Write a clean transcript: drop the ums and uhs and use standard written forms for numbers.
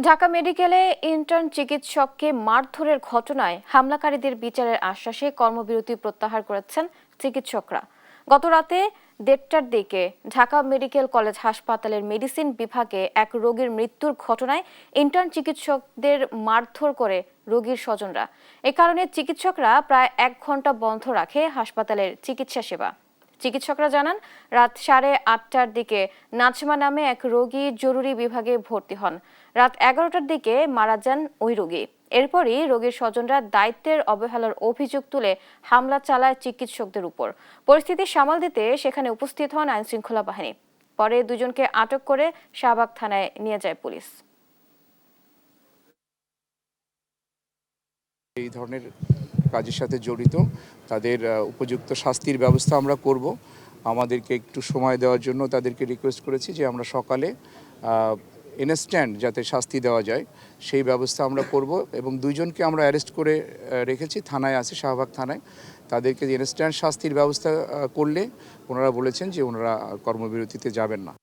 ঢাকা মেডিকেলে ইন্টার্ন চিকিৎসককে মারধরের ঘটনায় হামলাকারীদের বিচারের আশ্বাসে কর্মবিরতি প্রত্যাহার করেছেন চিকিৎসকরা। গত রাতে 1:30টার দিকে ঢাকা মেডিকেল কলেজ হাসপাতালের মেডিসিন বিভাগে এক রোগীর মৃত্যুর ঘটনায় ইন্টার্ন চিকিৎসকদের মারধর করে রোগীর স্বজনরা। এ কারণে চিকিৎসকরা প্রায় 1 ঘন্টা বন্ধ রাখে হাসপাতালের চিকিৎসা সেবা। চিকিৎসকরা জানান, রাত 8:30টার দিকে নাজমা নামে এক রোগী জরুরি বিভাগে ভর্তি হন। রাত 11টার দিকে মারা যান ওই রোগী। এরপরই রোগীর স্বজনরা দায়িত্বের অবহেলার অভিযোগ তুলে হামলা চালায় চিকিৎসকদের উপর। পরিস্থিতি সামাল দিতে সেখানে উপস্থিত হন আইনশৃঙ্খলা বাহিনী। পরে দুজনকে আটক করে শাহবাগ থানায় নিয়ে যায় পুলিশ। এই ধরনের কাজের সাথে জড়িত তাদের উপযুক্ত শাস্তির ব্যবস্থা আমরা করব। আমাদেরকে একটু সময় দেওয়ার জন্য তাদেরকে রিকোয়েস্ট করেছি যে আমরা সকালে ইনস্ট্যান্ট যাতে শাস্তি দেওয়া যায় সেই ব্যবস্থা আমরা করব, এবং দুইজনকে আমরা অ্যারেস্ট করে রেখেছি, থানায় আছে, শাহবাগ থানায়। তাদেরকে ইনস্ট্যান্ট শাস্তির ব্যবস্থা করলে ওনারা বলেছেন যে ওনারা কর্মবিরতিতে যাবেন না।